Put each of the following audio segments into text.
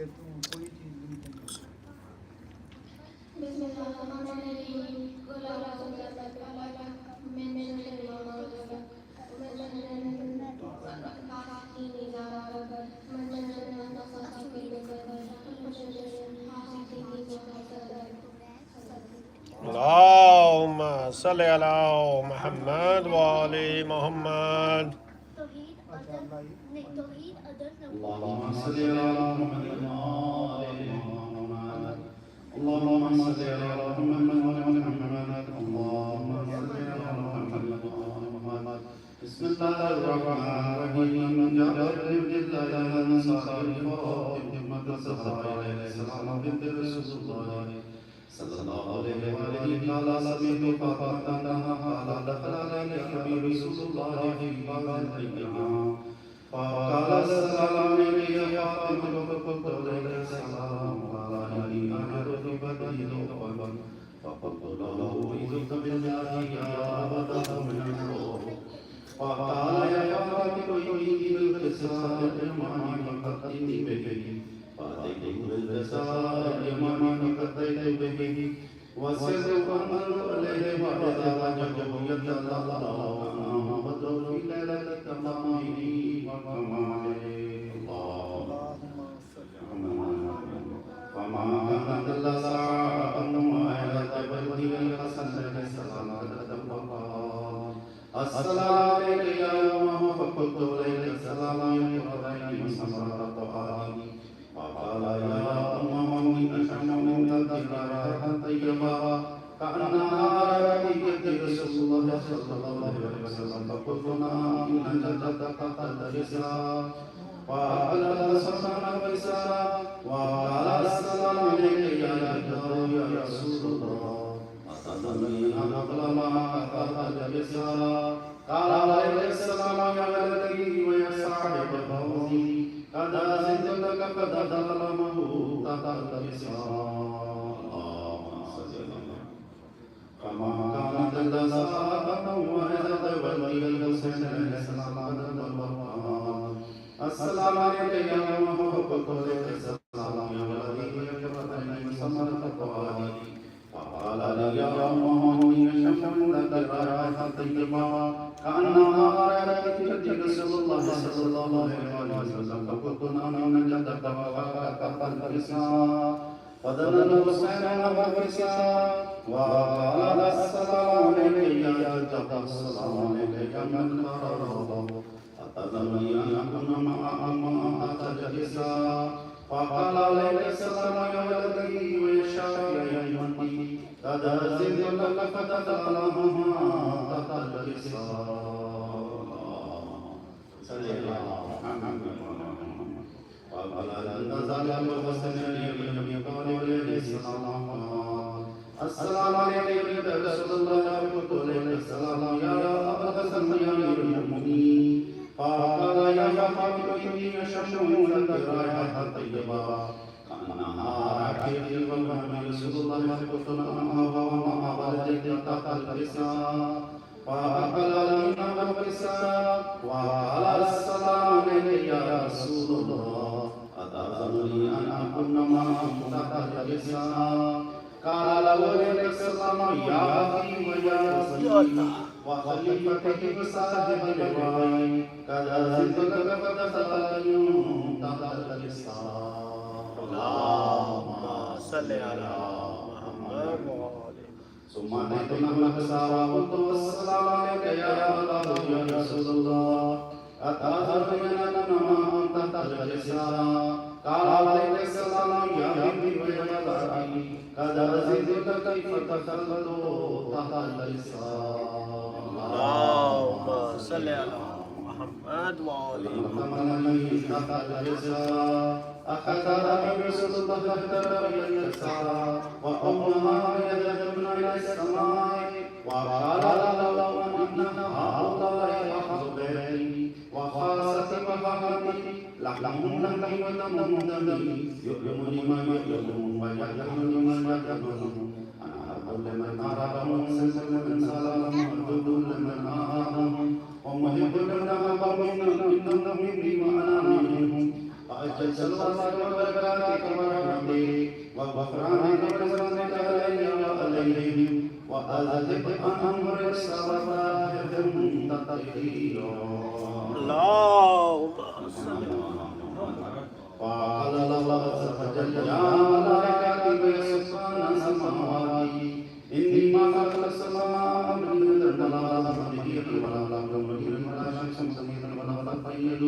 कोई चीज़ नहीं करनी। अल्लाहुम्मा सल्ली अला मुहम्मद व आले Muhammad. اللهم صل على محمد وآل محمد. اللهم صل على محمد وآل محمد. اللهم صل على محمد وآل محمد. بسم الله الرحمن الرحيم. جابر بن عبد الله الأنصاري فاطمة الزهراء عليه السلام بنت رسول الله صلى الله عليه وآله قال سمعت فاطمة قال دخل علي رسول الله في بعض الأيام فقال السلام عليك يا فاطمة فقلت عليك السلام قال إني أجد في بدني ضعفا فقلت له أعوذ بالله يا أبا من الخوف فقال يا فاطمة إني بالكساء اليماني فقدتني به فأتيته بالكساء اليماني فقديت به وسرت أنظر إليه وإذا وجهه يتلألأ كأنه بدر في ليلة تمامه وكماله. اللهم صل فما كانت إلا ساعة واحدة بلغي الحسن عليه السلام السلام عليك يا أمه فقلت عليك السلام يا قرآن سمرة طهاري فقال يا أمه إن أشم من تلك رائحة طيبة كأنها رائحة رسول الله صلى الله عليه وسلم فقلت نعم إن جدتك قد لبسها وقال الحسن لبسها وقال السلام عليك يا جدته يا رسول الله أتدري أن أقل ما قد لبسها قال عليه السلام يا ولدي ويا صاحب فوزي قد أزلت لك قد ظلمه تحت لبسها. اللهم صل كما كانت اللساءة وإذا ولي الحسين عليه السلام السلام عليك يا أمه فقلت عليك السلام يا ولدي يا فتى سمرة فؤادي فقال لي يا أمه إن شم لك رائحة طيبة كأنها رائحة رسول الله صلى الله عليه وسلم فقلت نعم إن جدك وفاك قد لبسها فدنا الحسين وبكسا وقال السلام عليك يا جدك السلام عليك يا من قرره أتدري أن أكون مع أمه أتجلسا فقال عليه السلام يا ولدي ويا شافعي يا أمتي قد أزلت لك قد ظلمها أتجلسا. صلى الله عليه وسلم فقال لن تزال الحسن عليه السلام السلام عليك يا رسول الله فقلت عليك السلام يا أبا الحسن يا أمير المؤمنين فقال يا فاطمة إني أشم لك رائحة طيبة كأنها رائحة والمهم رسول الله فقلت نعم وما والديك تحت الكساء فأقبل علينا بالكساء وقال السلام عليك يا رسول الله أتأذنني أن أكون معكم تحت الكساء قال له عليه السلام يا أخي ويا وصيتي وخليفتك بصاحب الرواي قد أزلت لك قد فتيت تحت الكساء. اللهم صل على محمد وآله. ثم أتيت الكساء وقلت السلام عليك يا الله يا رسول الله أتأذنني أن أنام تحت الكساء قال عليه السلام يا أبي ويا أخي قد أزلت لك كيف تخلت تحت الكساء. اللهم صل على محمد وآل محمد. أخذ أبي رسول الله إلى الكساء وأمها يدعون إلى السماء وقال له إن هؤلاء أهل بيتي وخاصتي وفخرتي لحمهم لحمي ودمهم دمي يؤلمني ما يؤلمون ويحزنني ما يحزنون. كل من أرادهم سلم من سلام وجد لمن أرادهم ومحب لمن أحبهم إنهم مني وأنا منهم وأجل صلواتك وبركاتك ورحمتك وغفرانك ورزقك علينا وعليهم وأذهب عنهم الرجس والطاهرهم تطهيرا. اللهم صل قال الله عز وجل يا ملائكتي يسبحون السماوات إني ما خلقت السماء والأرض ولا شمس ولا قمر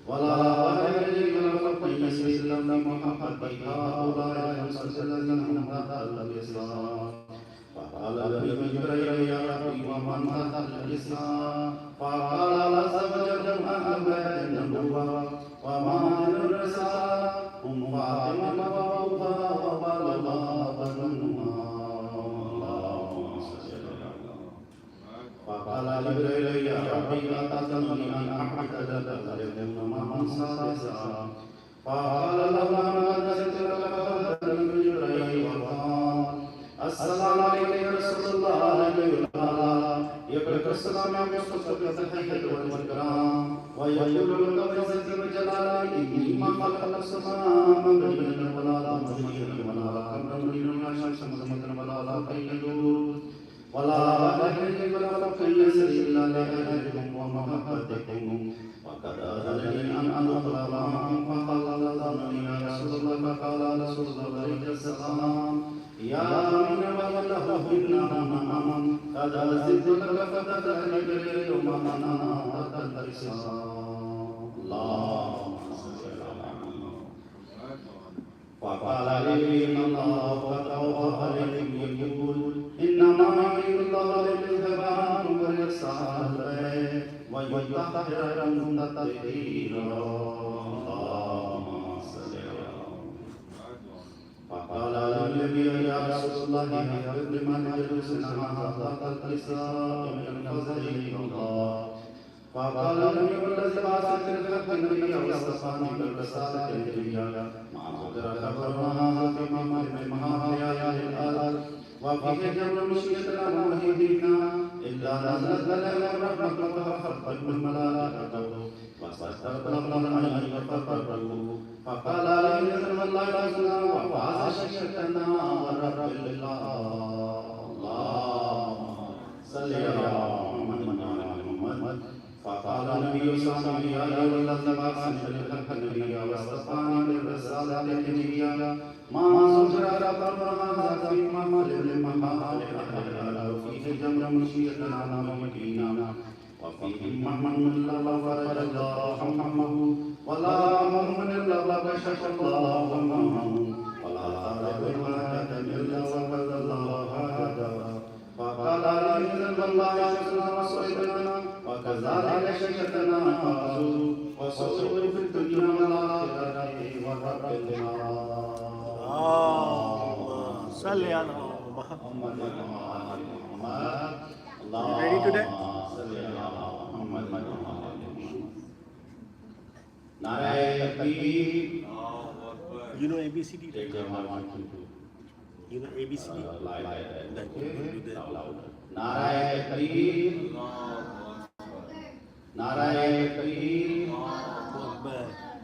ولا غير ولا قيس إلا محمد هؤلاء الخمسة الذين هم تحت الإسلام. فقال لهم جبريل يا ربي ومن تحت الإسلام؟ فقال الله عز وجل أهل بيت النبوة وما الرسالة هم فاطمة وأبوها وبلغها وبنوها. اللهم صل على فقال جبريل يا ربي لا تظنني أن أحمد لك من سادسا. فقال له ما نزلت لك فهدى جبريل وقال السلام عليك يا رسول الله يبارك السلام يصدق التحية والإكرام ويقول لك بعزة وجلالي إني ما خلق السماء مبنيا ولا مبنيا ولا قمرا ولا شمسا ولا قيد ولا أهل ولا قيس إلا لأهلكم ومحبتكم وقد أذنني أن أدخل معهم فقال ظنني يا رسول الله فقال رسول الله عليه السلام يا من وله إنهم قد أزدت لك فتدخل جبريل ومن أنا الإسلام. اللهم صل على محمد. فقال لي إن الله قد أوحى عليكم يقول إنما يريد الله ليذهب عنكم الرجس أهل البيت ويطهركم تطهيرا. اللهم صل على فقال النبي يا رسول الله اغفر لمن يجلسنا هذا الإسلام من فضله الله. فقال النبي الذي بعث بالحق النبي واصطفاني بالرسالة النبية ما ذكر خبرنا في محايا الأرض وفي جمع مشيتنا ومهدينا إلا نزلت لنا الرحمة وخفت الملائكة واستغفرنا أن يغفروا. فقال لي الله رسولنا وفاز شيخنا ورب الله. اللهم صل على محمد. فقال النبي صلى الله عليه وسلم أرسلت النبي واصطفاني بالرسالة النبية ما سجر ربنا في محل وفيه جمع مشيتنا ومدينة وفيه محمد الله فرج الله همه ولا هم إلا بشر الله همه ولا طلب الحاجة إلا وقد الله هذا. فقال لي الله وسلم وكذلك شيخنا فازوا وسعدوا في الدنيا والآخرة ورب اللهم صل على محمد. Ready today? You know ABCD? You know ABCD? That you do that. Narayan करीम नारायण करीम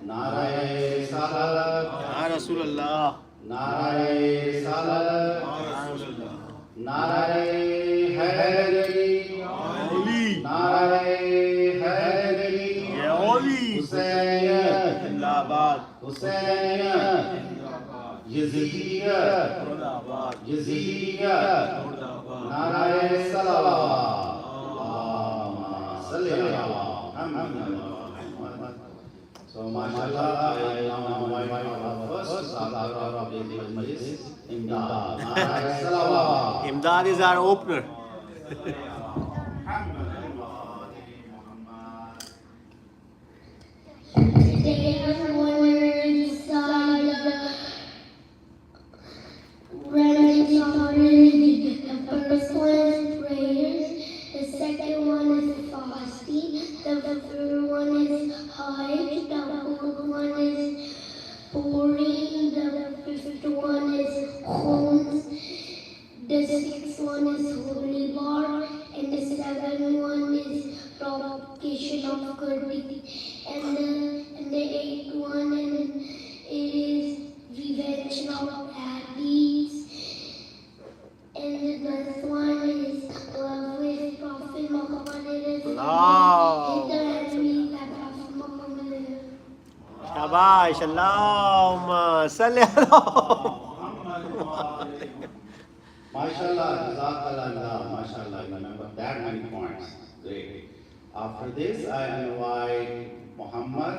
नारायण सालत Ya Rasulullah. नारायण सालत Ya Rasulullah. Narayan Hydari Oli. Narayan Hydari Ya Oli. Hussain Zindabad. Hussain यजीदियत Zindabad. यजीदियत Zindabad. Narayan सलावत अल्लाहुम्मा सल्ली अला Muhammad. So mashallah, I now invite our first Sadar of the majlis, Imdad. Narayana Salawat. Imdad is our opener. Today everyone inside Ramadan already. The first one is prayers, the second one is fasting, the third one is Hajj, the fourth one is pouring, the fifth one is Khums, the sixth one is Holy Bar, and the seventh one is propagation of Kurdi, and the eighth one शाबाश अल्लाहुम्मा सल्ली अला MashaAllah, Jazakallah, MashaAllah, you remember that many points. Great. After this, I invite Muhammad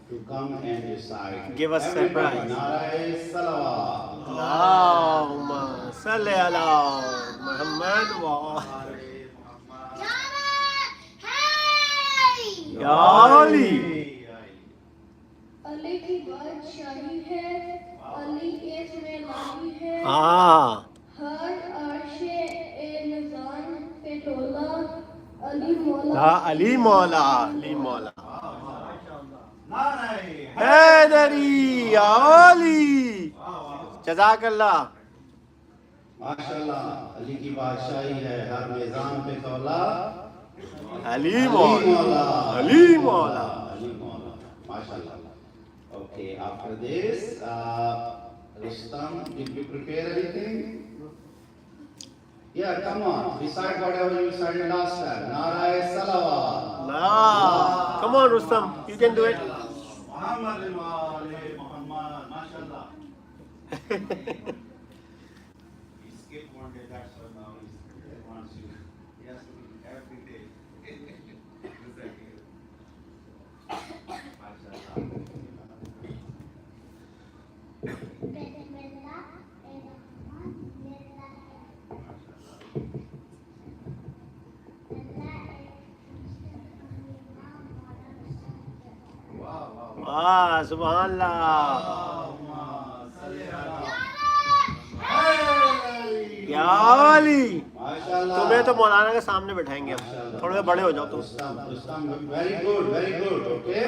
to come and recite. Give us Everybody, surprise. Narae Salawat. अल्लाहुम्मा सल्ली अला मुहम्मद व या अली अली की बादशाही है, अली इसमें लाही है, हाँ हर अर्शे ए निज़ाम पे तोला, अली मौला ला अली मौला हैदरी या अली जज़ाकल्लाह MashaAllah, Ali की बादशाही है, हर निजाम पे तौला अली मौला अली मौला MashaAllah. Okay, after this, Rustam, did you prepare anything? Yeah, come on, recite whatever you recited last time. Narae Salawat. Allah. Come on Rustam, you can do it. Muhammad, MashaAllah. He skipped one day, that's why now he wants you. He has to do every day. वाह सुभान अल्लाह या अली तुम्हें तो मौलाना के सामने बैठाएंगे हम थोड़े बड़े हो जाओ तुम Very good, okay?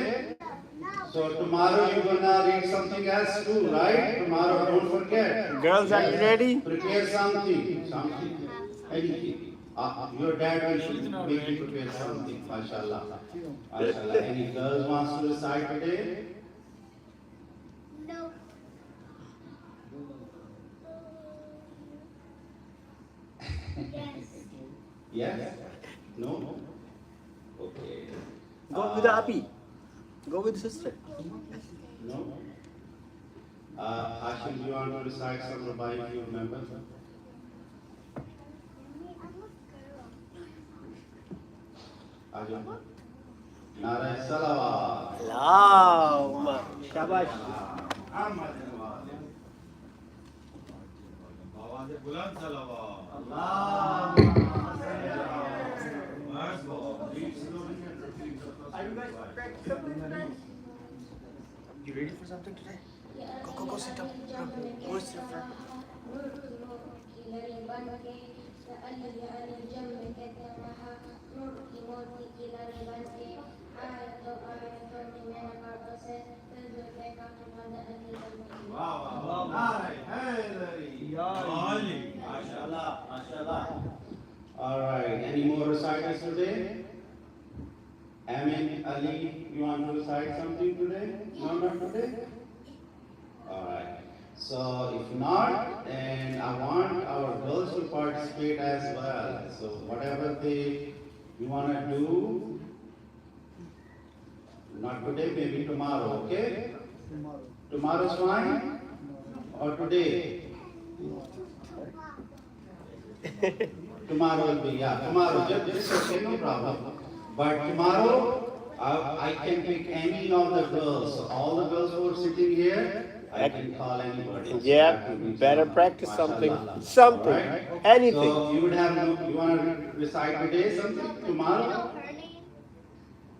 So tomorrow you're gonna read something else too, right? Tomorrow, don't forget. Girls, are you ready? Prepare something, anything. Your dad will make you prepare something, mashallah. Mashallah. Any girls wants to recite today? No. Yes? No? Okay. Go with the Abi. Go with sister. No? Hashim, do you want to recite some Rabbi if you remember? Ajam. Narae Salawat. Allahumma shabash. You ready for something today? Go sit down. Go sit down. All right. Any more reciters today? Amin, Ali, you want to recite something today? No, not today? All right. So if not, then I want our girls to participate as well. So whatever you want to do, not today, maybe tomorrow, okay? Tomorrow's fine? Or today? Tomorrow will be, tomorrow, just okay, no problem. But tomorrow, I can pick any of the girls. So all the girls who are sitting here, I can call anybody. Yeah, better practice something. Something. Right? Anything. So you would have, you want to recite today something? Tomorrow?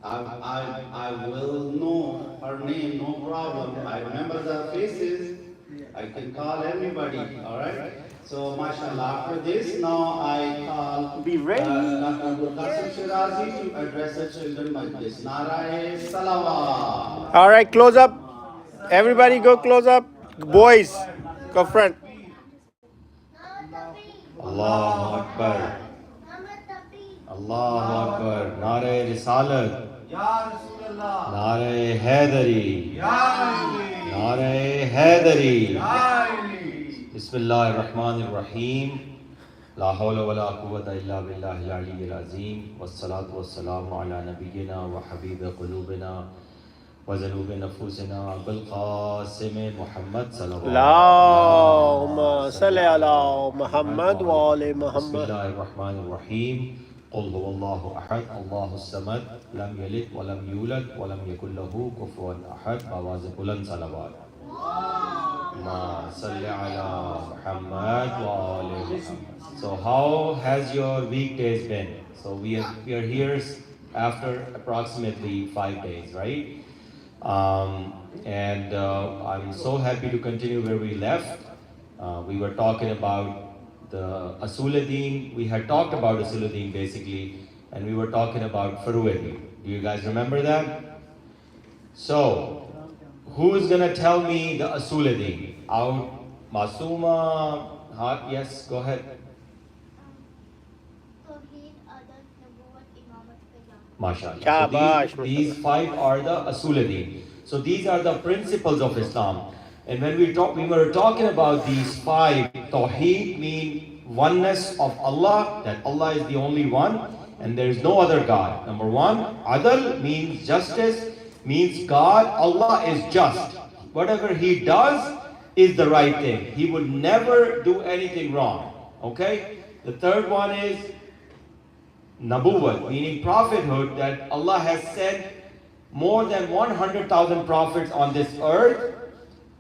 I will know her name, no problem. I remember the faces. I can call everybody, all right? So, mashallah, after this, now I call Be ready. Dr. Abdul Qasim Shirazi to address the children majlis. Narae Salawat. All right, close up. Everybody go close up. Boys, go front. Allahu Akbar. Allahu Akbar. Nare Risalat. Nare Haidari. Nare Haidari. Bismillahirrahmanirrahim. La hawla wa la quwwata illa billahi al-aliyyil azim. Wassalatu wassalamu ala nabiyyina wa habib qulubina وذنوب نفوسنا بالقاسم محمد صلى الله اللهم صل على محمد وآل بسم محمد. الله الرحمن الرحيم قل هو الله أحد الله الصمد لم يلد ولم يولد ولم يكن له كفوا أحد بواز بلند صلوات اللهم صل على محمد وآل محمد. So how has your weekdays been? So we are here after approximately 5 days, right? And I'm so happy to continue where we left. We were talking about the Asuluddin. We had talked about Asuluddin basically, and we were talking about Faruddin. Do you guys remember that? So, who's gonna tell me the Asuluddin? Out, Masuma, yes, go ahead. MashaAllah. Shabash, So these 5 are the Asuluddin. So these are the principles of Islam. And when we were talking about these 5, Tawheed means oneness of Allah, that Allah is the only one and there is no other God. Number 1, Adl means justice, means God, Allah is just. Whatever He does is the right thing. He would never do anything wrong. Okay? The third one is Nabuwwat, meaning prophethood, that Allah has sent more than 100,000 prophets on this earth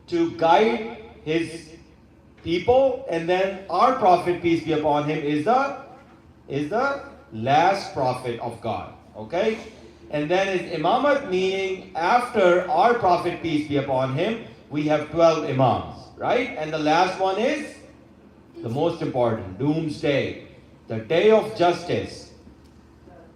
to guide His people, and then our prophet, peace be upon him, is the last prophet of God. Okay? And then is Imamat, meaning after our prophet, peace be upon him, we have 12 Imams. Right? And the last one is the most important, Doomsday, the day of justice.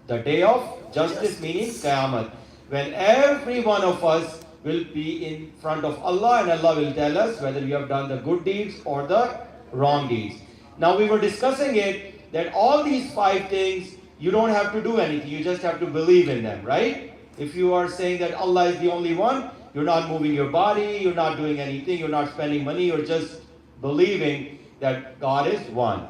The day of justice meaning Qiyamah, when every one of us will be in front of Allah and Allah will tell us whether we have done the good deeds or the wrong deeds. Now we were discussing it that all these 5 things, you don't have to do anything, you just have to believe in them, right? If you are saying that Allah is the only one, you're not moving your body, you're not doing anything, you're not spending money, you're just believing that God is one.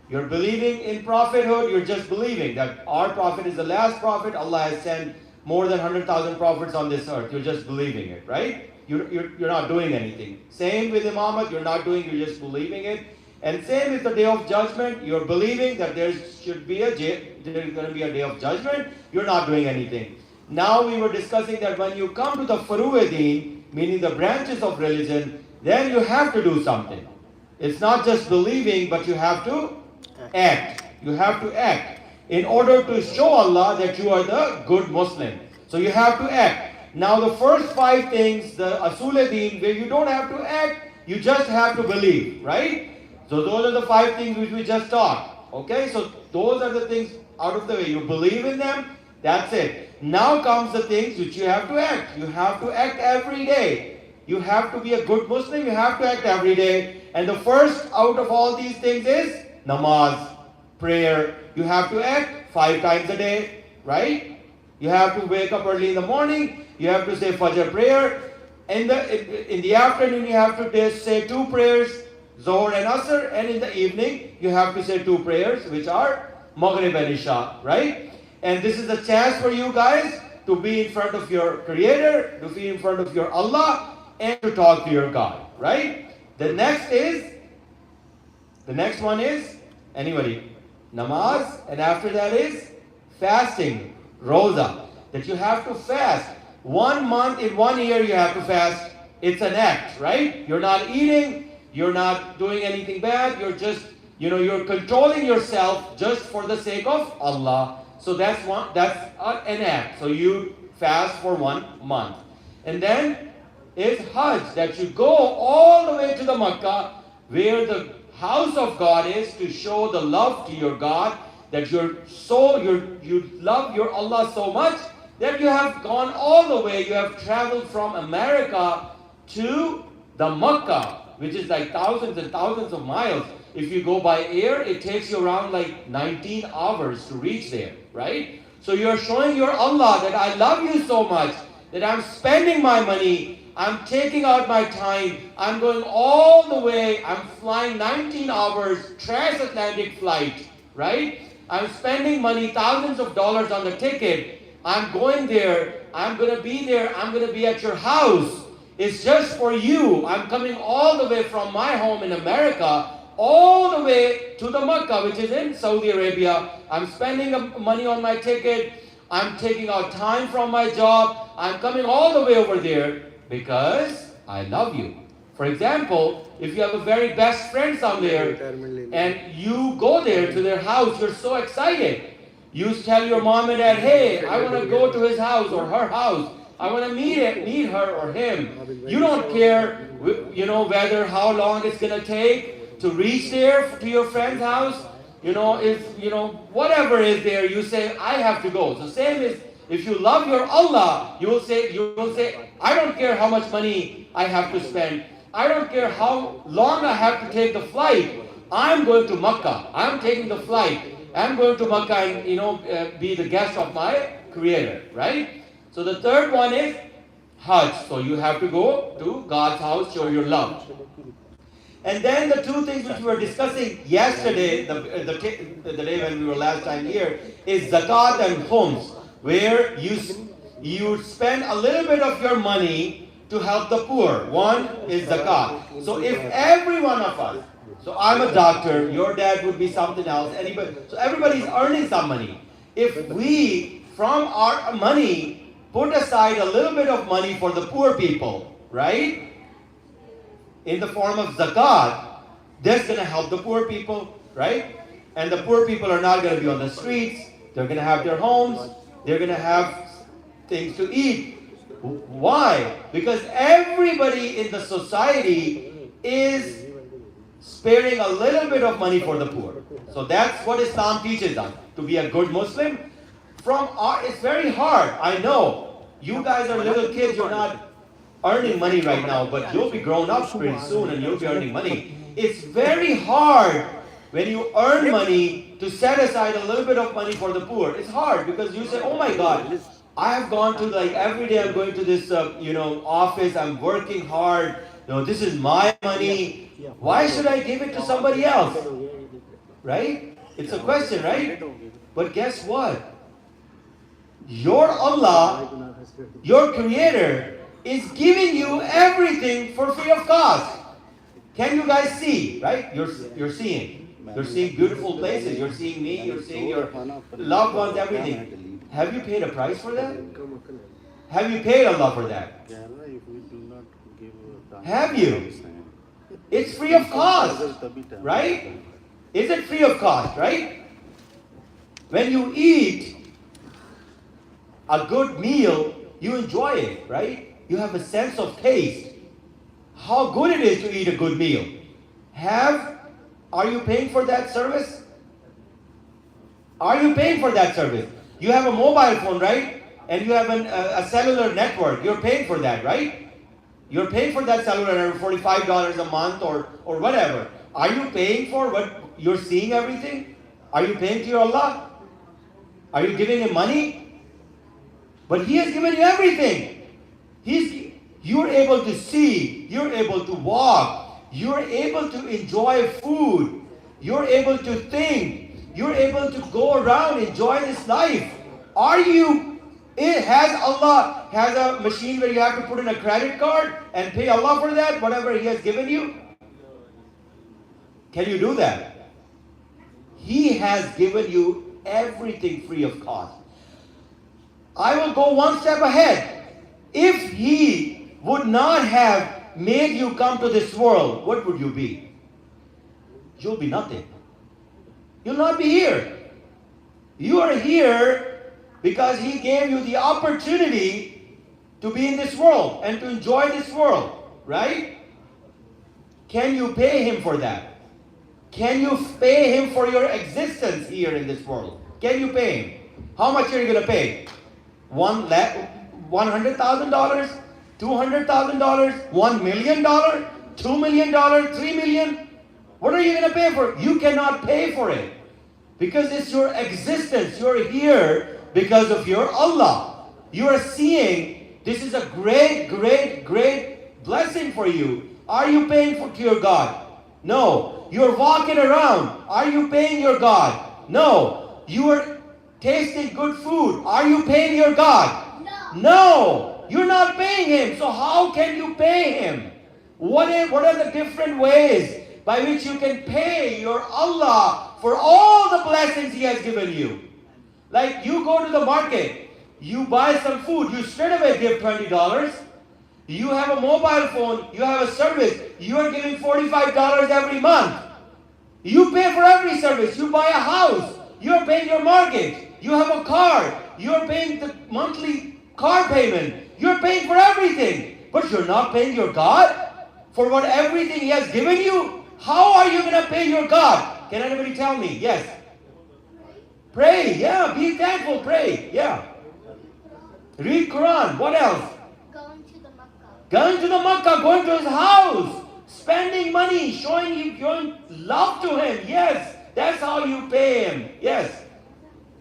You're believing in prophethood, you're just believing that our prophet is the last prophet, Allah has sent more than 100,000 prophets on this earth. You're just believing it, right? You're not doing anything. Same with Imamat, you're not doing, you're just believing it. And same with the day of judgment, you're believing that there's going to be a day of judgment, you're not doing anything. Now we were discussing that when you come to the Furu'id-Din, meaning the branches of religion, then you have to do something. It's not just believing, but you have to act. You have to act in order to show Allah that you are the good Muslim. So you have to act. Now the first 5 things, the Asuluddin, where you don't have to act, you just have to believe, right? So those are the 5 things which we just talked. Okay, so those are the things out of the way. You believe in them, that's it. Now comes the things which you have to act. You have to act every day. You have to be a good Muslim, you have to act every day. And the first out of all these things is namaz, prayer. You have to act 5 times a day, right? You have to wake up early in the morning. You have to say Fajr prayer. In the afternoon, you have to say 2 prayers, Zohr and Asr. And in the evening, you have to say 2 prayers, which are Maghrib and Isha, right? And this is a chance for you guys to be in front of your Creator, to be in front of your Allah, and to talk to your God, right? The next one is, anybody? Namaz, and after that is fasting, Roza, that you have to fast. 1 month in 1 year you have to fast. It's an act, right? You're not eating, you're not doing anything bad, you're just, you're controlling yourself just for the sake of Allah. So that's an act. So you fast for 1 month. And then is Hajj, that you go all the way to the Makkah, where the house of God is, to show the love to your God, that you love your Allah so much that you have gone all the way, you have traveled from America to the Makkah, which is like thousands and thousands of miles. If you go by air, it takes you around like 19 hours to reach there, right? So you're showing your Allah that I love you so much, that I'm spending my money, I'm taking out my time, I'm going all the way, I'm flying 19 hours, transatlantic flight, right? I'm spending money, thousands of dollars on the ticket. I'm going there I'm going to be there. I'm going to be at your house. It's just for you. I'm coming all the way from my home in America, all the way to the Mecca, which is in Saudi Arabia. I'm spending money on my ticket. I'm taking out time from my job. I'm coming all the way over there because I love you. For example, if you have a very best friend somewhere and you go there to their house, you're so excited. You tell your mom and dad, hey, I want to go to his house or her house. I want to meet her or him. You don't care, whether how long it's going to take to reach there to your friend's house. Whatever is there, you say, I have to go. So same is, if you love your Allah, you will say, I don't care how much money I have to spend. I don't care how long I have to take the flight. I'm going to Makkah. I'm taking the flight. I'm going to Makkah and, be the guest of my Creator, right? So the third one is Hajj. So you have to go to God's house, show your love. And then the two things which we were discussing yesterday, the day when we were last time here, is zakat and khums, where you spend a little bit of your money to help the poor. One is zakat. So if every one of us, so I'm a doctor, your dad would be something else, anybody, so everybody's earning some money. If we, from our money, put aside a little bit of money for the poor people, right? In the form of zakat, that's going to help the poor people, right? And the poor people are not going to be on the streets. They're going to have their homes. They're going to have things to eat. Why? Because everybody in the society is sparing a little bit of money for the poor. So that's what Islam teaches us, to be a good Muslim. It's very hard. I know you guys are little kids. You're not earning money right now, but you'll be grown up pretty soon and you'll be earning money. It's very hard when you earn money to set aside a little bit of money for the poor. It's hard because you say, oh my God, I have gone to every day I'm going to this office. I'm working hard. This is my money. Why should I give it to somebody else? Right? It's a question, right? But guess what? Your Allah, your Creator, is giving you everything for free of cost. Can you guys see? Right? You're seeing. You're seeing beautiful places. You're seeing me. You're seeing your loved ones, everything. Have you paid a price for that? Have you paid Allah for that? Have you? It's free of cost. Right? Is it free of cost? Right? When you eat a good meal, you enjoy it, right? You have a sense of taste. How good it is to eat a good meal. Are you paying for that service? Are you paying for that service? You have a mobile phone, right? And you have a cellular network. You're paying for that, right? You're paying for that cellular network, $45 a month or whatever. Are you paying for what you're seeing everything? Are you paying to your Allah? Are you giving Him money? But He has given you everything. You're able to see, you're able to walk, you're able to enjoy food, you're able to think, you're able to go around, enjoy this life. Has Allah a machine where you have to put in a credit card and pay Allah for that, whatever He has given you? Can you do that? He has given you everything free of cost. I will go one step ahead. If He would not have made you come to this world, what would you be? You'll be nothing. You'll not be here. You are here because He gave you the opportunity to be in this world and to enjoy this world, right? Can you pay Him for that? Can you pay Him for your existence here in this world? Can you pay Him? How much are you going to pay? $100,000, $200,000, $1 million, $2 million, $3 million? What are you going to pay for? You cannot pay for it because it's your existence. You're here because of your Allah. You are seeing this is a great, great, great blessing for you. Are you paying to your God? No. You're walking around. Are you paying your God? No. You are tasting good food. Are you paying your God? No, you're not paying him. So how can you pay him? What are the different ways by which you can pay your Allah for all the blessings He has given you? Like you go to the market, you buy some food, you straight away give $20. You have a mobile phone, you have a service, you are giving $45 every month. You pay for every service. You buy a house, you are paying your mortgage. You have a car, you are paying the monthly car payment. You are paying for everything. But you're not paying your God for what everything He has given you? How are you going to pay your God? Can anybody tell me? Yes. Pray, yeah. Be thankful, pray, yeah. Read Quran. What else? Going to the Makkah. Going to the Makkah, going to His house, spending money, showing love to Him. Yes, that's how you pay Him. Yes.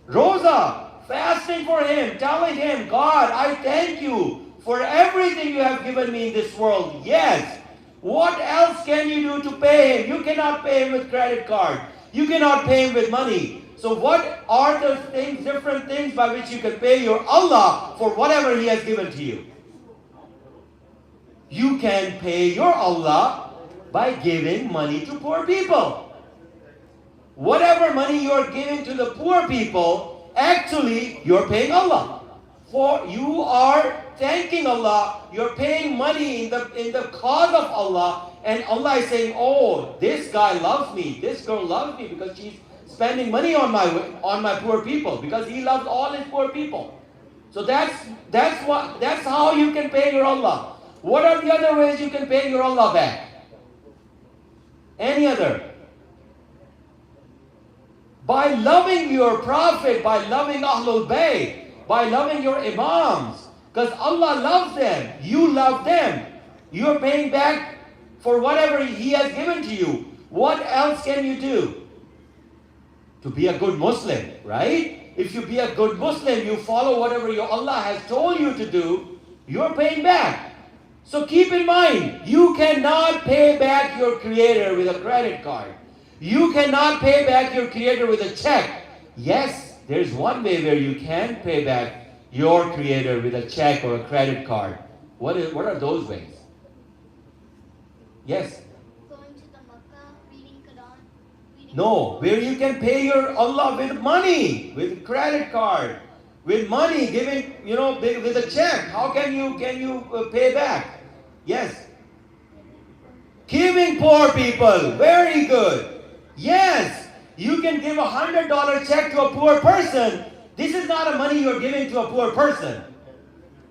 Rosa, fasting for Him, telling Him, God, I thank you for everything you have given me in this world. Yes. What else can you do to pay Him? You cannot pay Him with credit card. You cannot pay Him with money. So what are the things, different things by which you can pay your Allah for whatever He has given to you? You can pay your Allah by giving money to poor people. Whatever money you are giving to the poor people, actually you're paying Allah. For you are thanking Allah, you're paying money in the cause of Allah, and Allah is saying, oh, this guy loves me, this girl loves me because she's spending money on my poor people, because he loves all his poor people. So that's how you can pay your Allah. What are the other ways you can pay your Allah back? Any other? By loving your Prophet, by loving Ahlul Bayt, by loving your Imams, because Allah loves them, you love them. You're paying back for whatever He has given to you. What else can you do? To be a good Muslim, right? If you be a good Muslim, you follow whatever your Allah has told you to do, you're paying back. So keep in mind, you cannot pay back your Creator with a credit card. You cannot pay back your Creator with a check. Yes, there's one way where you can pay back your Creator with a check or a credit card. What are those ways? Yes? Going to the Makkah, reading Quran. No, where you can pay your Allah with money, with credit card, with money, giving, with a check. How can you pay back? Yes. Giving poor people. Very good. Yes. You can give $100 check to a poor person. This is not a money you're giving to a poor person.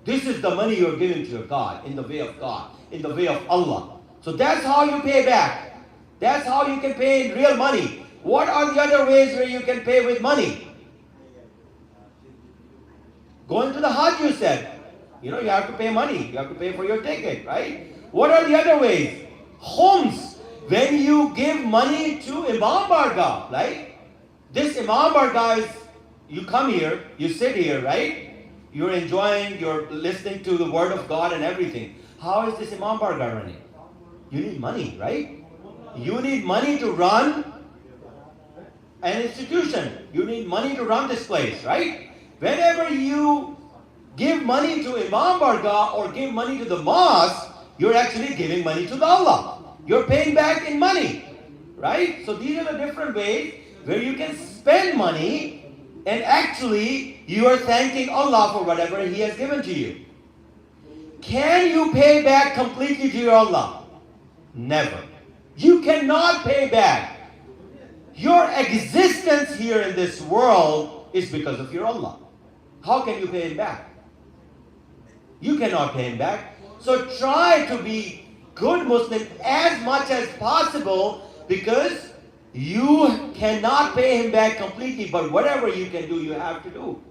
This is the money you're giving to your God, in the way of God, in the way of Allah. So that's how you pay back. That's how you can pay in real money. What are the other ways where you can pay with money? Going to the Hajj, you said. You have to pay money. You have to pay for your ticket, right? What are the other ways? Homes. When you give money to Imam Bargah, right? This Imam Bargah is, you come here, you sit here, right? You're enjoying, you're listening to the word of God and everything. How is this Imam Bargah running? You need money, right? You need money to run an institution. You need money to run this place, right? Whenever you give money to Imam Bargah or give money to the mosque, you're actually giving money to the Allah. You're paying back in money, right? So these are the different ways where you can spend money and actually you are thanking Allah for whatever He has given to you. Can you pay back completely to your Allah? Never. You cannot pay back. Your existence here in this world is because of your Allah. How can you pay Him back? You cannot pay Him back. So try to be good Muslim as much as possible, because you cannot pay Him back completely, but whatever you can do, you have to do.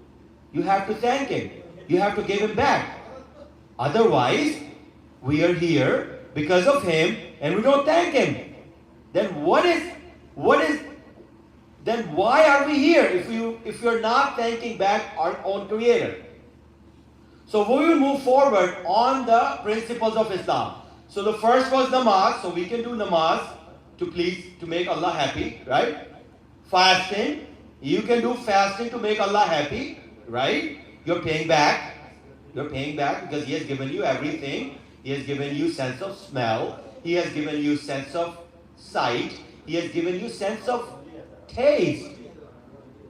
You have to thank Him. You have to give Him back. Otherwise, we are here because of Him and we don't thank Him. Then then why are we here if you're not thanking back our own Creator? So we will move forward on the principles of Islam. So the first was namaz. So we can do namaz to make Allah happy, right? Fasting. You can do fasting to make Allah happy, right? You're paying back. You're paying back because He has given you everything. He has given you sense of smell. He has given you sense of sight. He has given you sense of taste.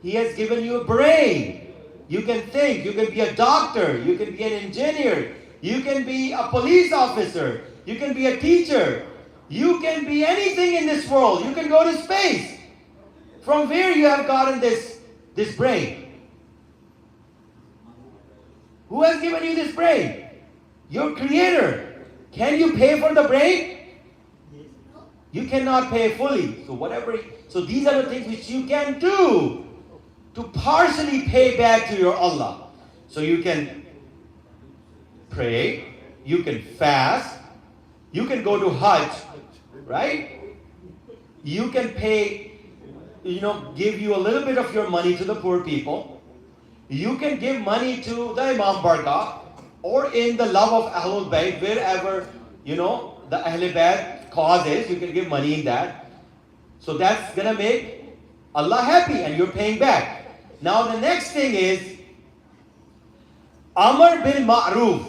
He has given you a brain. You can think. You can be a doctor. You can be an engineer. You can be a police officer. You can be a teacher. You can be anything in this world. You can go to space. From where you have gotten this brain? Who has given you this brain? Your Creator. Can you pay for the brain? You cannot pay fully. So these are the things which you can do to partially pay back to your Allah. So you can pray, you can fast, you can go to Hajj, right? You can pay, give you a little bit of your money to the poor people. You can give money to the Imam Barqa, or in the love of Ahlul Bayt, wherever, the Ahlul Bayt cause is, you can give money in that. So that's gonna make Allah happy and you're paying back. Now the next thing is Amr bil Ma'ruf.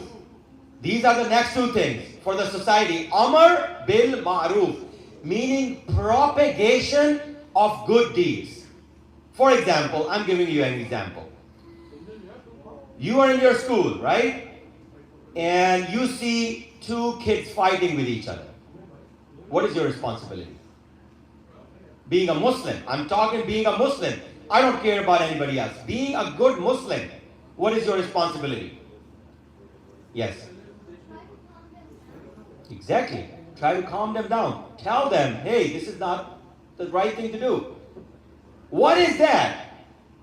These are the next two things for the society. Amr bil Ma'ruf, meaning propagation of good deeds. For example, I'm giving you an example. You are in your school, right? And you see two kids fighting with each other. What is your responsibility? Being a Muslim. I'm talking being a Muslim. I don't care about anybody else. Being a good Muslim, what is your responsibility? Yes. Exactly. Try to calm them down. Tell them, hey, this is not the right thing to do. What is that?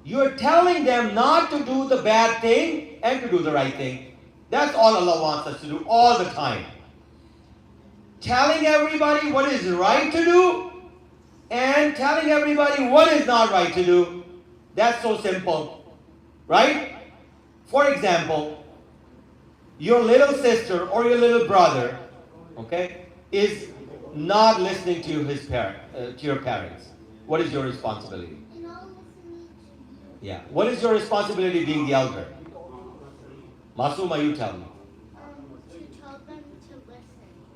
You're telling them not to do the bad thing and to do the right thing. That's all Allah wants us to do all the time. Telling everybody what is right to do and telling everybody what is not right to do. That's so simple, right? For example, your little sister or your little brother, okay, is not listening to to your parents. What is your responsibility? Yeah. What is your responsibility being the elder? Masuma, you tell me. To tell them to listen.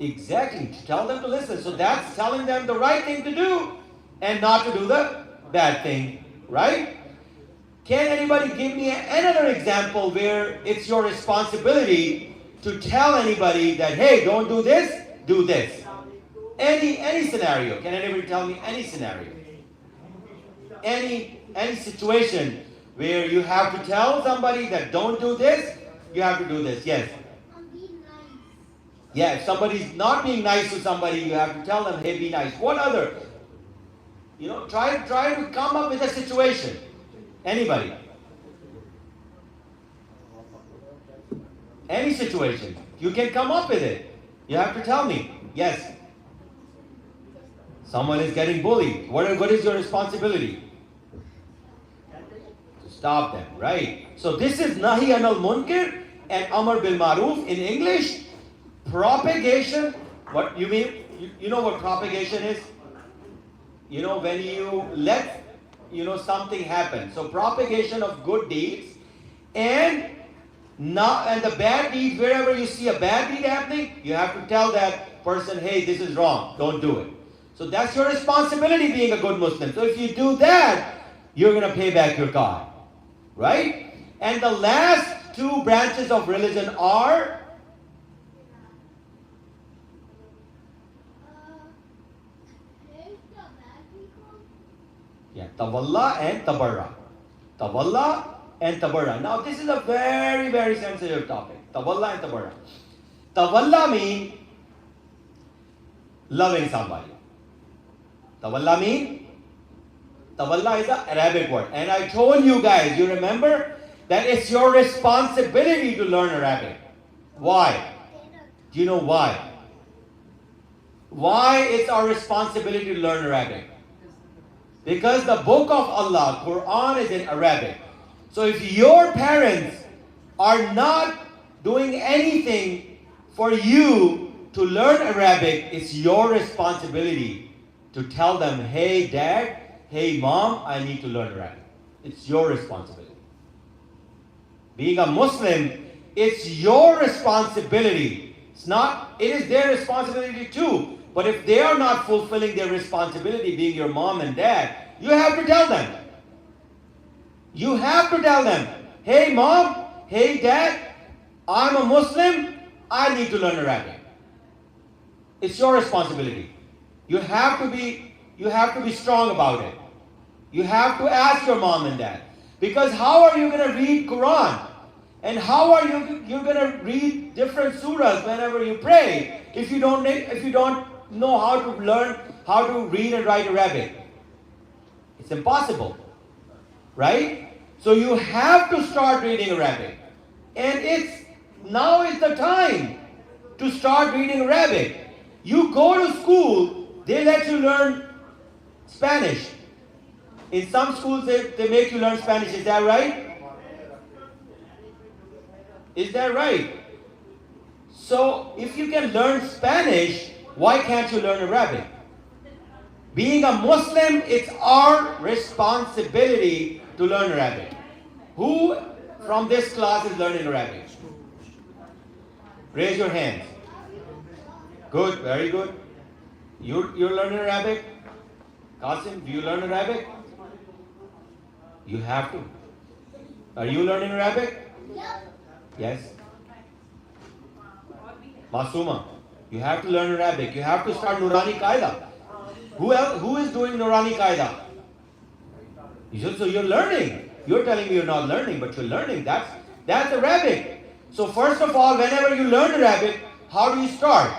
Exactly, to tell them to listen. So that's telling them the right thing to do and not to do the bad thing, right? Can anybody give me another example where it's your responsibility to tell anybody that, hey, don't do this, do this? Any scenario. Can anybody tell me any scenario? Any situation where you have to tell somebody that don't do this, you have to do this. Yes. Be nice. Yeah, if somebody's not being nice to somebody, you have to tell them, hey, be nice. What other? Try to come up with a situation. Anybody? Any situation. You can come up with it. You have to tell me. Yes. Someone is getting bullied. What is your responsibility? To stop them, right? So this is Nahi Anil Munkar and Amr bil Maruf in English. Propagation. What you mean? You know what propagation is? When you let something happen. So propagation of good deeds and the bad deeds. Wherever you see a bad deed happening, you have to tell that person, hey, this is wrong. Don't do it. So that's your responsibility being a good Muslim. So if you do that, you're going to pay back your God. Right? And the last two branches of religion are Tawalla and Tabarra. Tawalla and Tabarra. Now this is a very, very sensitive topic. Tawalla and Tabarra. Tawalla means loving somebody. Tawalla means? Tawalla is an Arabic word. And I told you guys, you remember, that it's your responsibility to learn Arabic. Why? Do you know why? Why it's our responsibility to learn Arabic? Because the book of Allah, Quran, is in Arabic. So if your parents are not doing anything for you to learn Arabic, it's your responsibility to tell them, hey dad, hey mom, I need to learn Arabic. It's your responsibility. Being a Muslim It's your responsibility. It is their responsibility too. But if they are not fulfilling their responsibility, being your mom and dad, you have to tell them. You have to tell them, hey mom, hey dad, I'm a Muslim, I need to learn Arabic. It's your responsibility. You have to be strong about it. You have to ask your mom and dad. Because how are you going to read Quran? And how are you're going to read different surahs whenever you pray if you don't know how to learn how to read and write Arabic? It's impossible. Right? So you have to start reading Arabic. And now is the time to start reading Arabic. You go to school, they let you learn Spanish. In some schools, they make you learn Spanish. Is that right? Is that right? So, if you can learn Spanish, why can't you learn Arabic? Being a Muslim, it's our responsibility to learn Arabic. Who from this class is learning Arabic? Raise your hands. Good, very good. You're learning Arabic? Qasim, do you learn Arabic? You have to. Are you learning Arabic? Yes. Masuma, you have to learn Arabic. You have to start Nurani Qaida. Who is doing Nurani Qaida? So you're learning. You're telling me you're not learning, but you're learning. That's Arabic. So first of all, whenever you learn Arabic, how do you start?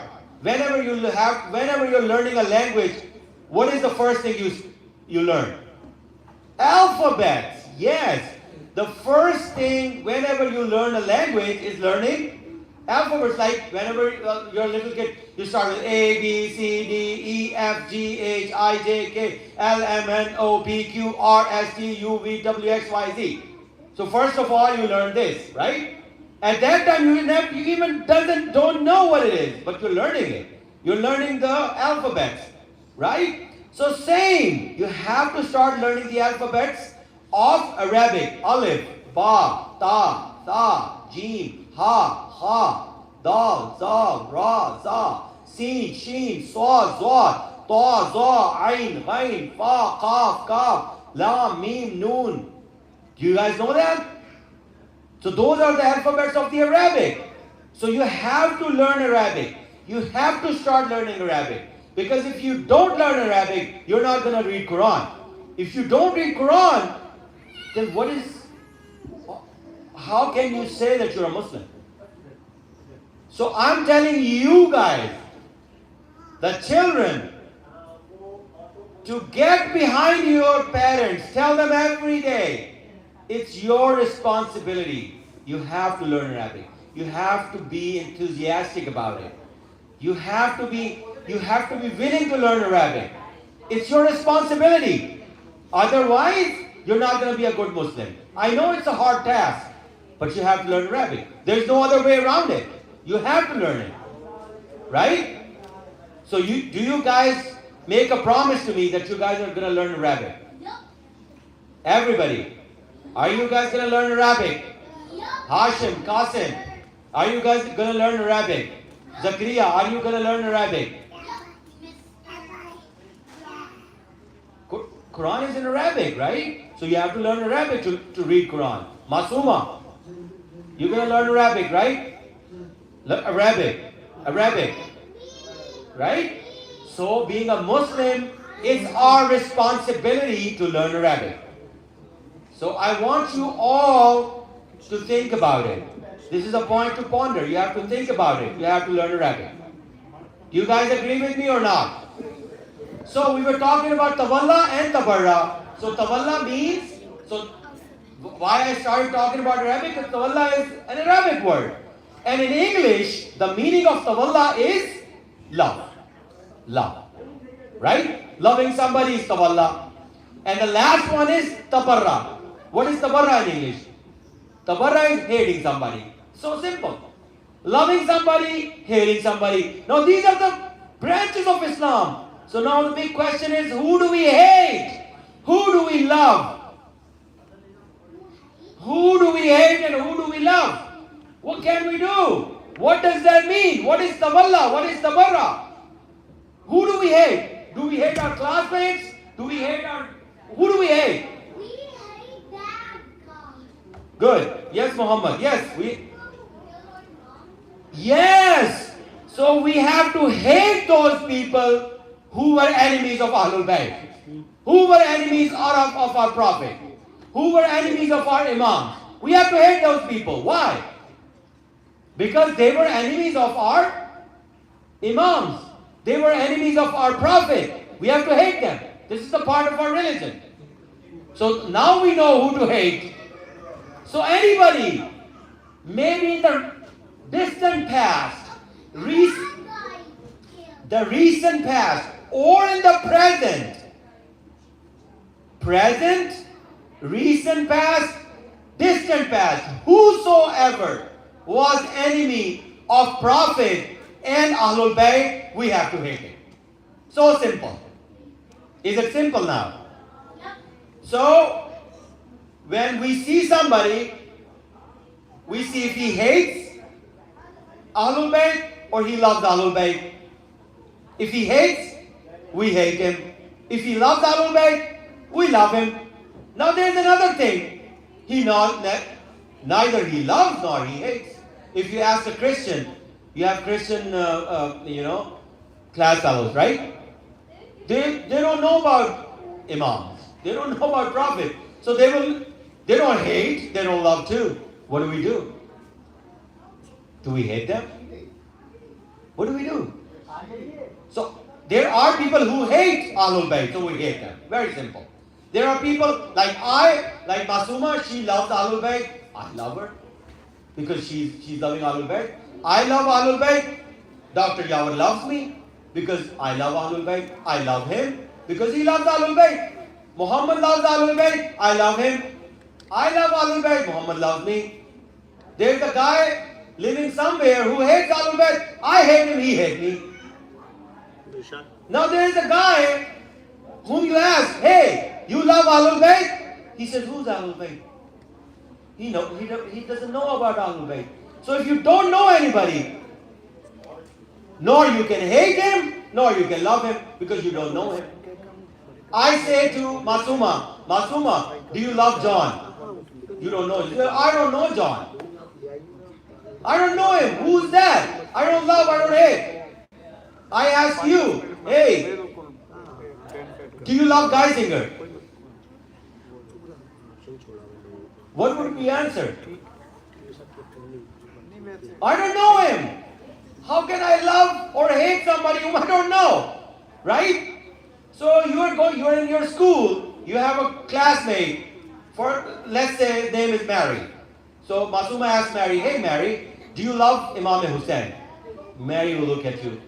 Whenever you're learning a language, what is the first thing you learn? Alphabets. Yes. The first thing whenever you learn a language is learning alphabets. Like whenever you're a little kid, you start with A, B, C, D, E, F, G, H, I, J, K, L, M, N, O, P, Q, R, S, T, U, V, W, X, Y, Z. So first of all, you learn this, right? At that time, you even don't know what it is, but you're learning it. You're learning the alphabets, right? So same, you have to start learning the alphabets of Arabic. Alif, Ba, Ta, Tha, Jim, Ha, Ha, Dal, Za, Ra, Za, Sin, Shin, Swad, Zwad, Ta, Za, Ain, Ghain, Fa, Qaf, Kaf, Lam, Mim, Noon. Do you guys know that? So those are the alphabets of the Arabic. So you have to learn Arabic. You have to start learning Arabic. Because if you don't learn Arabic, you're not going to read Quran. If you don't read Quran, then how can you say that you're a Muslim? So I'm telling you guys, the children, to get behind your parents, tell them every day, it's your responsibility. You have to learn Arabic. You have to be enthusiastic about it. You have to be willing to learn Arabic. It's your responsibility. Otherwise, you're not going to be a good Muslim. I know it's a hard task, but you have to learn Arabic. There's no other way around it. You have to learn it. Right? So do you guys make a promise to me that you guys are going to learn Arabic? Everybody. Are you guys going to learn Arabic? Hashim, Qasim, are you guys going to learn Arabic? Zakaria, are you going to learn Arabic? Quran is in Arabic, right? So you have to learn Arabic to read Quran. Masuma, you're going to learn Arabic, right? Arabic, right? So being a Muslim, it's our responsibility to learn Arabic. So I want you all to think about it. This is a point to ponder. You have to think about it. You have to learn Arabic. Do you guys agree with me or not? So we were talking about tawalla and tabarra. So tawalla means, so why I started talking about Arabic, because tawalla is an Arabic word. And in English, the meaning of tawalla is love. Love. Right? Loving somebody is tawalla. And the last one is tabarra. What is tabarra in English? Tabarra is hating somebody. So simple. Loving somebody, hating somebody. Now these are the branches of Islam. So now the big question is, who do we hate? Who do we love? Who do we hate and who do we love? What can we do? What does that mean? What is tawalla? What is tabarra? Who do we hate? Do we hate our classmates? Who do we hate? We hate that God. Good. Yes, Muhammad. Yes. So we have to hate those people who were enemies of Ahlul Bayt, who were enemies of our Prophet, who were enemies of our Imams. We have to hate those people. Why? Because they were enemies of our Imams. They were enemies of our Prophet. We have to hate them. This is the part of our religion. So now we know who to hate. So anybody, maybe in the distant past, the recent past, or in the present, recent past, distant past, whosoever was enemy of Prophet and Ahlul Bayt, we have to hate him. So simple. Is it simple now? So, when we see somebody, we see if he hates Ahlul Bayt or he loves Ahlul Bayt. If he hates, we hate him. If he loves Ahlul Bayt, we love him. Now there's another thing. Neither he loves nor he hates. If you ask a Christian, you have Christian, class fellows, right? They don't know about Imams. They don't know about Prophet. So they don't hate, they don't love too. What do? Do we hate them? What do? So there are people who hate Ahlul Bayt, so we hate them. Very simple. There are people like Masuma, she loves Ahlul Bayt. I love her because she's loving Ahlul Bayt. I love Ahlul Bayt. Dr. Yawar loves me because I love Ahlul Bayt. I love him because he loves Ahlul Bayt. Muhammad loves Ahlul Bayt. I love him. I love Ahlul Bayt. Muhammad loves me. There's a guy living somewhere who hates Ahlul Bayt. I hate him. He hates me. Now there is a guy whom you ask, hey, you love Ahlul Bayt? He says, who's Ahlul Bayt? He doesn't know about Ahlul Bayt. So if you don't know anybody, nor you can hate him, nor you can love him because you don't know him. I say to Masuma, do you love John? You don't know. You say, I don't know John. I don't know him. Who's that? I don't love, I don't hate. I ask you, hey, do you love Geisinger? What would be answer? I don't know him. How can I love or hate somebody whom I don't know? Right? So you're in your school, you have a classmate, let's say his name is Mary. So Masuma asks Mary, hey Mary, do you love Imam Hussain? Mary will look at you.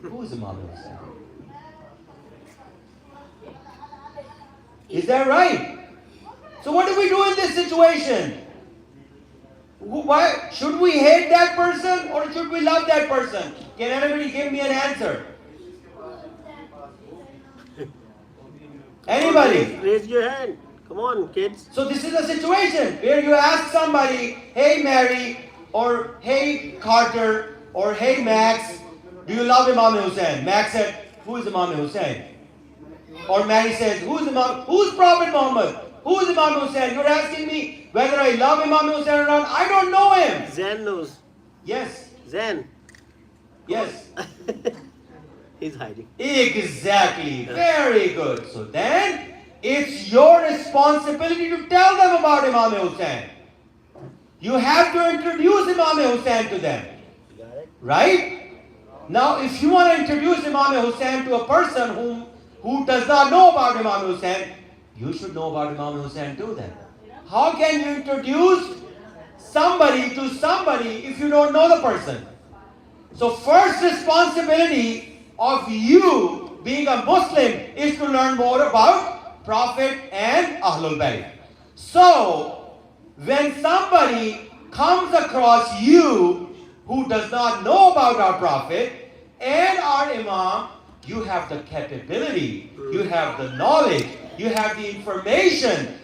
Who is Imam Hussain? Is that right? So what do we do in this situation? Why should we hate that person or should we love that person? Can anybody give me an answer? Anybody? Raise your hand. Come on, kids. So this is a situation where you ask somebody, hey Mary, or hey Carter, or hey Max, do you love Imam Hussain? Max said, who is Imam Hussain? Or Mary says, who's Prophet Muhammad? Who is Imam Hussain? You're asking me whether I love Imam Hussain or not. I don't know him. Zen knows. Yes. Zen. Yes. He's hiding. Exactly. Very good. So then, it's your responsibility to tell them about Imam Hussain. You have to introduce Imam Hussain to them. Right? Now, if you want to introduce Imam Hussain to a person who does not know about Imam Hussain, you should know about Imam Hussain too then. How can you introduce somebody to somebody if you don't know the person? So first responsibility of you being a Muslim is to learn more about Prophet and Ahlul Bayt. So when somebody comes across you who does not know about our Prophet and our Imam, you have the capability, you have the knowledge, you have the information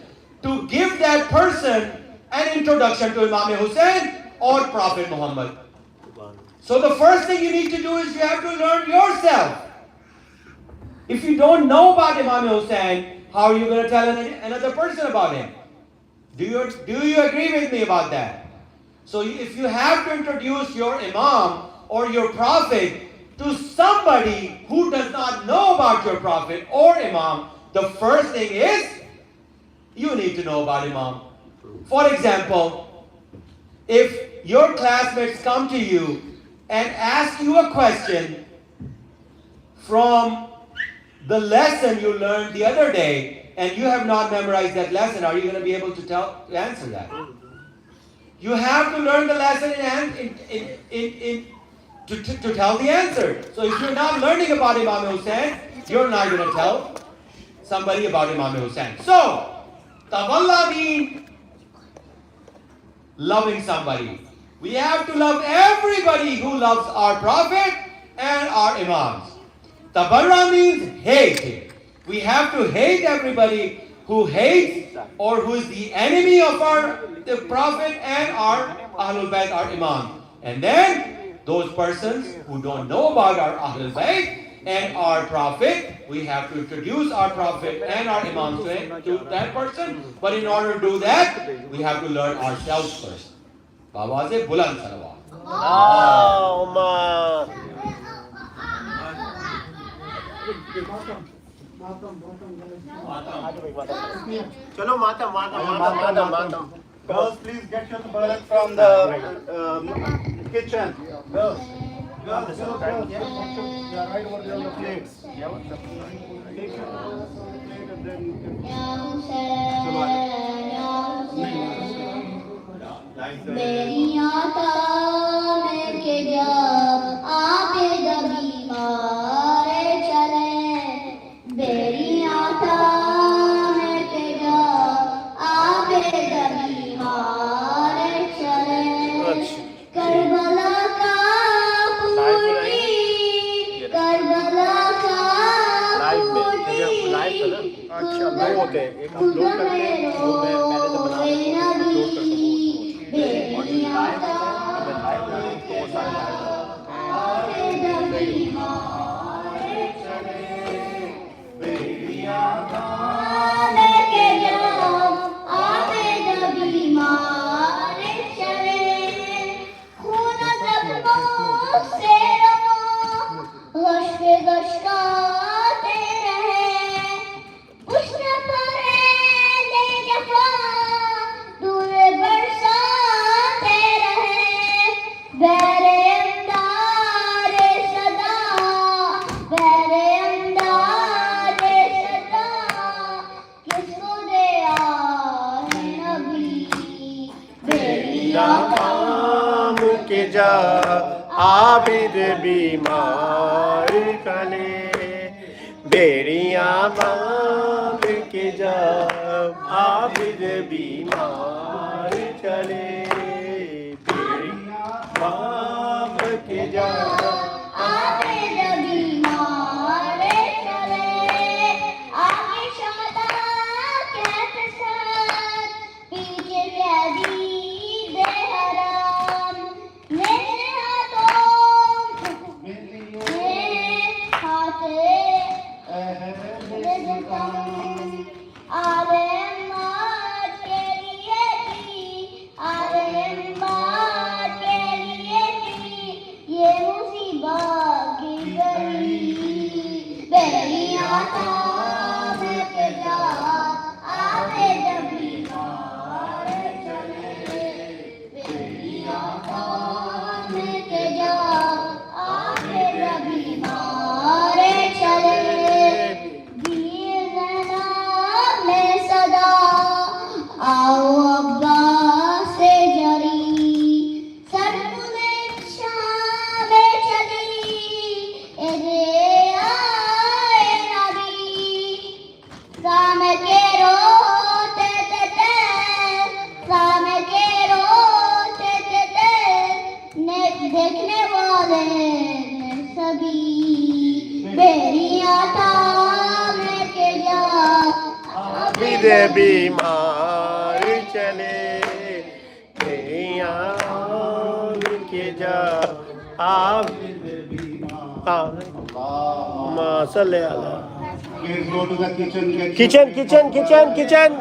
to give that person an introduction to Imam Hussain or Prophet Muhammad. So the first thing you need to do is you have to learn yourself. If you don't know about Imam Hussain, how are you going to tell another person about him? Do you agree with me about that? So if you have to introduce your Imam or your Prophet to somebody who does not know about your Prophet or Imam, the first thing is you need to know about Imam. For example, if your classmates come to you and ask you a question from the lesson you learned the other day and you have not memorized that lesson, are you going to be able to answer that? You have to learn the lesson to tell the answer. So if you're not learning about Imam Hussain, you're not going to tell somebody about Imam Hussain. So, tawalla means loving somebody. We have to love everybody who loves our Prophet and our Imams. Tabarra means hate. We have to hate everybody who hates or who is the enemy of the Prophet and our Ahlul Bayt, our Imam. And then those persons who don't know about our Ahlul Bayt and our Prophet, we have to introduce our Prophet and our Imam to that person. But in order to do that, we have to learn ourselves first. Bawaze buland salawat. चलो मातम. Girls, please get your tabarak from the kitchen. Girls. Girls, you are right over there on the plates. Take your plate and then मेरी आता में के जब आपे दबी मारे चले मेरी आता में के जब आपे दबी मारे चले करबला का पूरी करबला का पूरी अच्छा दो होते हैं, एक हम लोड करते हैं, वो मैंने तो बना दिया, लोड करते हैं और जो लाइव है अगर लाइव है तो वो सारे काम के जा आबिद बीमार कले बेड़ियां बांध के जा आबिद बीमार चले बेड़ियां बांध के जा आबिद बीमार चले आगे शादा कहते साथ पीछे कैदी बीमार चले बेड़ियां के जा आप हाँ सल्ले अला Please go to the kitchen. Kitchen kitchen kitchen kitchen